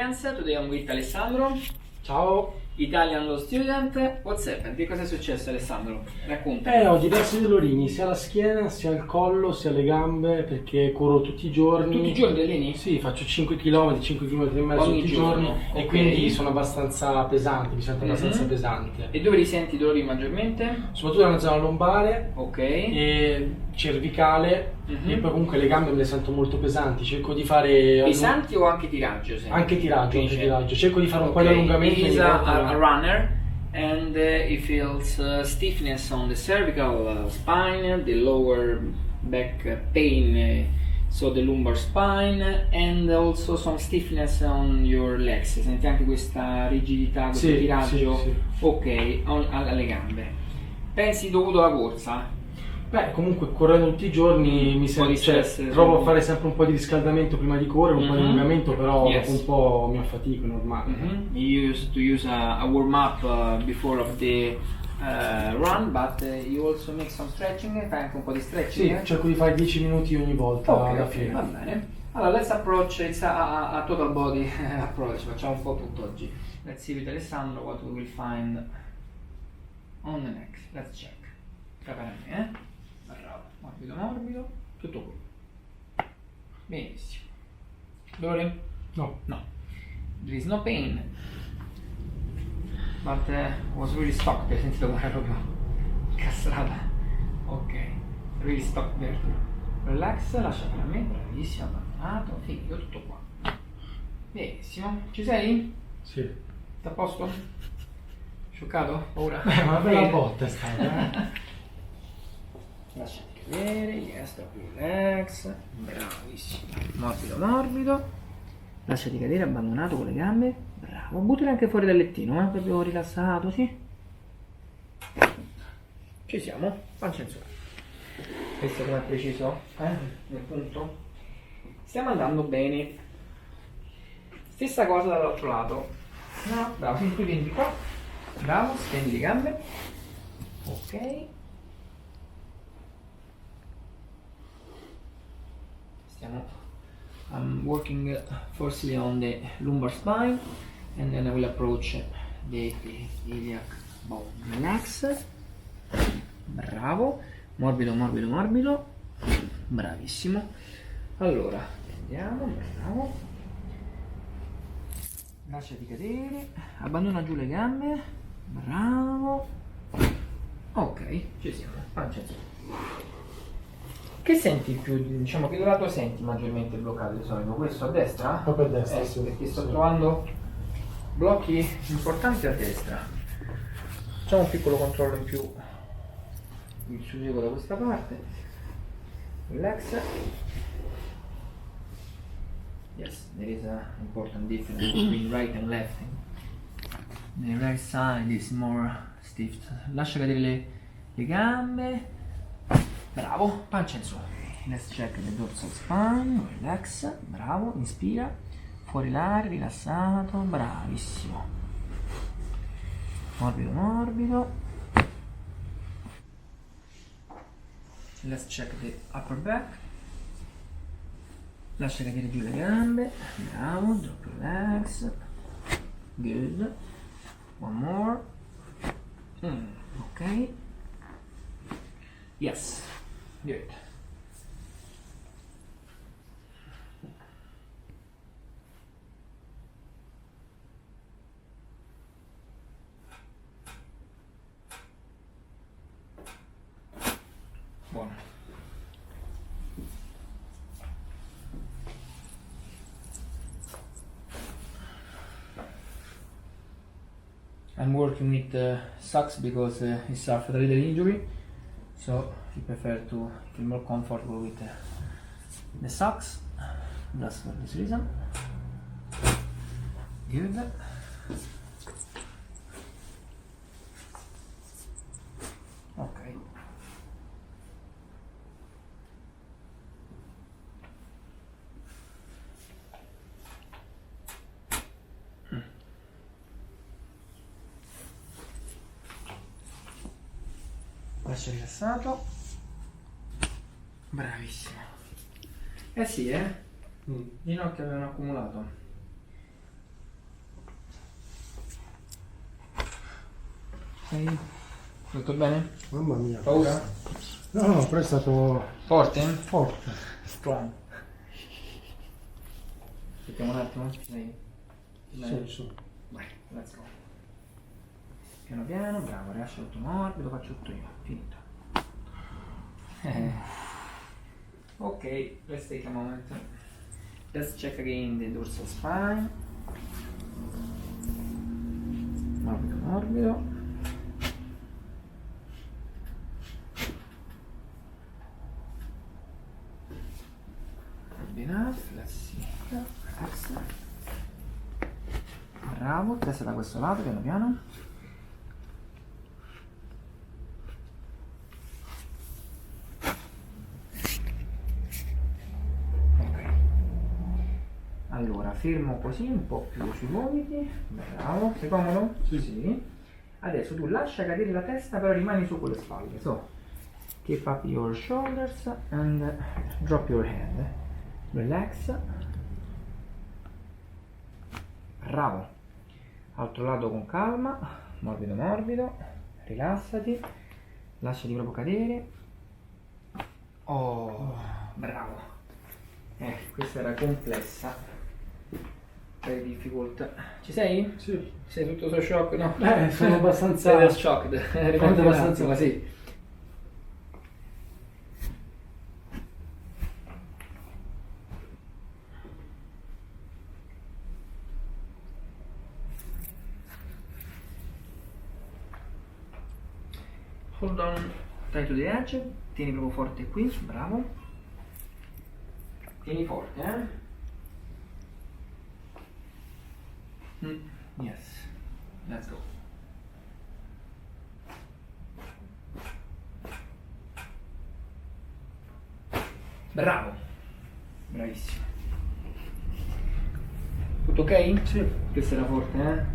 friends, today I'm with Alessandro. Ciao. Italian Law Student. What's happened? Che cosa è successo, Alessandro? Racconta. Ho diversi dolorini, sia alla schiena, sia al collo, sia alle gambe, perché corro tutti i giorni. Tutti i giorni alleni? Sì, faccio 5 km, 5 km e mezzo Ogni tutti i giorno, giorni ok. e quindi sono abbastanza pesante, mi sento abbastanza pesante. E dove risenti i dolori maggiormente? Soprattutto nella zona lombare Ok. e cervicale e poi comunque le gambe me le sento molto pesanti, cerco di fare... Pesanti o anche tiraggio? Sempre? Anche tiraggio, cerco di fare un po' di Ok. allungamento. He's ogni volta. a runner and he feels stiffness on the cervical spine, the lower back pain, so the lumbar spine, and also some stiffness on your legs. Senti anche questa rigidità, questo Sì, tiraggio? sì. Ok, alle gambe. Pensi dovuto alla corsa? Beh, comunque correndo tutti i giorni mi po' di sento, stress, provo a fare sempre un po' di riscaldamento prima di correre, un po' di allungamento, però Yes. dopo un po' mi affatico, è normale. You used to use a warm up before of the run, but you also make some stretching. Fai anche un po' di Sì, stretching? cerco di fare 10 minuti ogni volta alla Ok, fine. va bene. Allora, let's approach, it's a total body approach, facciamo un po' tutto oggi. Let's see with Alessandro what we will find on the neck. Let's check. Prepara me, Bravo. Morbido, morbido. Tutto qui. Benissimo. Dolore? No. No. There is no pain. But was really stuck. Hai sentito come era proprio incastrata. Ok. Really stuck there. Relax, lasciatela a me. Bravissimo, abbandonato. Figlio, tutto qua. Benissimo. Ci sei? Sì. Sta a posto? Scioccato? Paura? Ma una bella botta è stata, Lasciati cadere, yes, relax, bravissimo, morbido morbido, lasciati cadere, abbandonato con le gambe, bravo, buttali anche fuori dal lettino, proprio rilassato, sì? Ci siamo, pancia in su. Questo come è preciso, nel punto? Stiamo andando bene. Stessa cosa dall'altro lato, no, bravo, tu vieni qua, bravo, stendi le gambe, ok. I'm working firstly on the lumbar spine and then I will approach the iliac bone. Relax, bravo, morbido, morbido, morbido, bravissimo. Allora, andiamo, bravo, lasciati cadere, abbandona giù le gambe, bravo, ok, ci siamo, pancia in su. Che senti più, diciamo, che lato senti maggiormente bloccato di solito? Questo a destra? Proprio a destra, sì. Perché sto Sì. trovando blocchi importanti a destra. Facciamo un piccolo controllo in più. Il sollievo da questa parte. Relax. Yes, there is an important difference between right and left. The right side is more stiff. Lascia cadere le gambe. Bravo, pancia in su. Let's check the dorsal spine, relax, bravo, inspira, fuori l'aria, rilassato, bravissimo. Morbido, morbido. Let's check the upper back. Lascia cadere giù le gambe, bravo, drop relax. Good. One more. Ok. Yes. Good. Buono. I'm working with socks because he suffered a little injury, so he preferred to feel more comfortable with the socks. Just for this reason. Good. Ok. Lascia rilassato. Bravissimo. Eh sì, ginocchia avevano accumulato. Sei... Tutto bene? Mamma mia. Paura? No, però è stato Forte? forte. Strong. Aspettiamo un attimo, ci sei? Sì. Vai, let's go. Piano piano, bravo, rilascia tutto morbido, faccio tutto io, finito. Ok, let's take a moment. Let's check again the dorsal spine. Morbido, morbido. Good enough, let's see. Relax. Bravo, testa da questo lato, piano piano. Ok. Allora, fermo così, un po' più sui gomiti. Bravo, sei comodo? Sì. Adesso tu lascia cadere la testa, però rimani su con le spalle. So, keep up your shoulders and drop your head. Relax. Bravo. Altro lato con calma, morbido morbido, rilassati, lasciati proprio cadere. Oh, bravo. Questa era complessa. Hai difficoltà. Ci sei? Sì. Sei tutto so shock? No? Sono abbastanza... Sei shocked. Riprendi un abbastanza attimo, sì. Hold on tight to the edge, tieni proprio forte qui, bravo. Tieni forte, Yes, let's go. Bravo, bravissimo. Tutto ok? Sì. Questa era forte,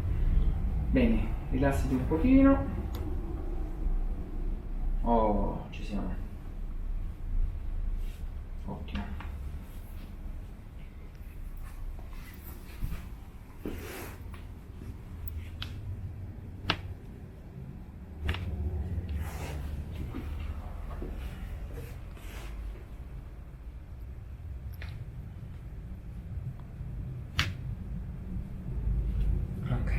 Bene, rilassati un pochino. Oh, ci siamo. Ottimo. Ok.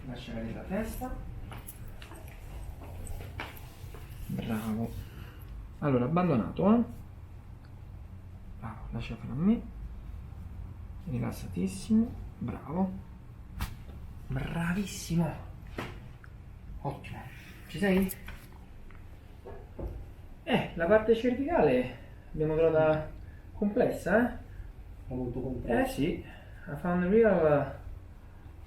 Lascia cadere la testa. Bravo. Allora, abbandonato, Bravo, lasciatelo a me. Rilassatissimo. Bravo. Bravissimo. Ottimo. Ci sei? La parte cervicale abbiamo trovata complessa, Molto complesso. Sì. I found a real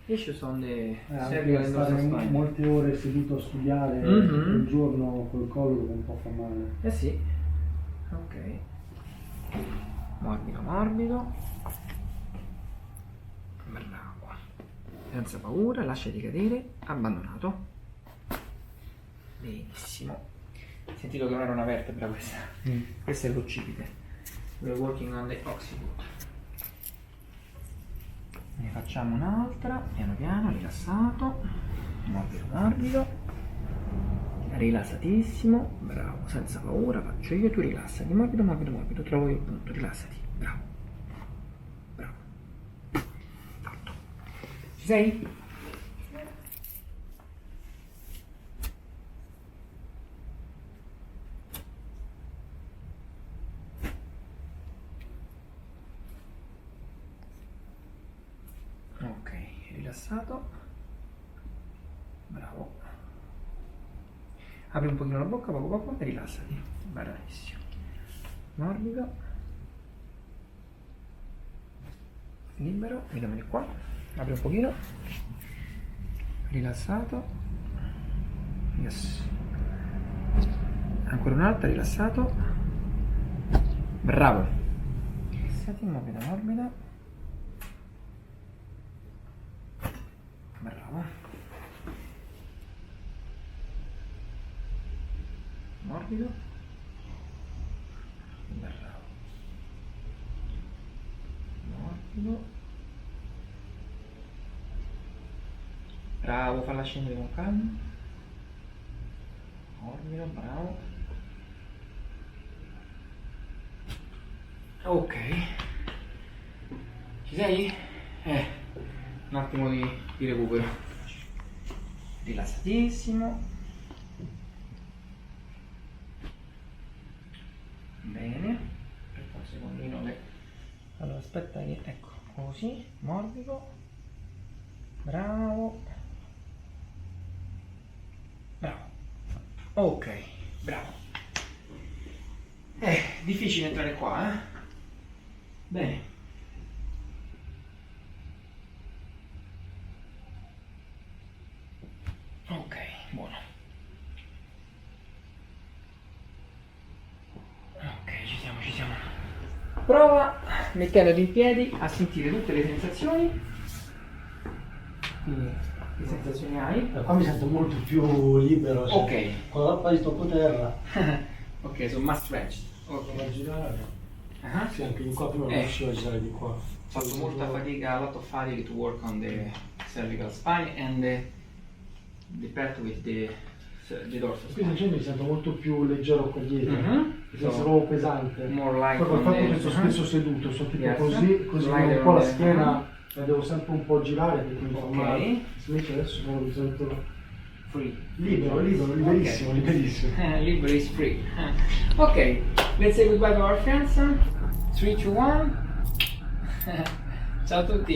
issues on the cervical Anche and dorsal stare spine. molte ore seduto a studiare Mhm. tutto il giorno col collo che un po' fa male. Sì. Ok. Morbido, morbido. Bravo. Senza paura, lasciati cadere. Abbandonato. Benissimo. Sentito che non era una vertebra questa. Questa è l'occipite. We're working on the occiput. Ne facciamo un'altra, piano piano, rilassato. Morbido, morbido. Rilassatissimo, bravo, senza paura, faccio io, tu rilassati, morbido, morbido, morbido, trovo io il punto, rilassati, bravo, bravo, fatto. Ci sei? Ok, rilassato, bravo. Apri un pochino la bocca, poco poco, e rilassati. Bravissimo. Morbido. Libero, vediamoli qua. Apri un pochino. Rilassato. Yes. Ancora un'altra, rilassato. Bravo. Rilassati, morbida, morbida. Bravo. Morbido. Bravo. morbido. Bravo, falla scendere con calma. Morbido, bravo. Ok. Ci sei? Un attimo di recupero. Rilassatissimo. Bene. Aspetta un secondino che... Allora aspetta che... Ecco, così, morbido. Bravo. Bravo. Ok, bravo. Difficile entrare qua, eh? Bene. Ok, buono. Ok, ci siamo. Prova, mettendoti in piedi, a sentire tutte le sensazioni. Quindi, che sensazioni hai? Qua mi sento molto più libero. Cioè, Ok. quando poi tocco terra. Ok, so más stretched. Provo a Ok. girare. Uh-huh. Sì, anche di qua prima non riuscivo a girare di qua. Ho fatto molta fatica, a lot of fatigue to work on the cervical spine and the part with the dorsal Qui spine. mi sento molto più leggero qua dietro. Mhm. Mi sento proprio pesante. More like Proprio il on fatto the- che sto spesso seduto, sono tipo Yes. così Slide un po' la on the- schiena la devo sempre un po' girare perché mi fa Ok. male. Invece adesso proprio mi sento Free. libero, liberissimo, Ok. liberissimo. Libero is free. Ok, let's say goodbye to our friends. 3, 2, 1. Ciao a tutti.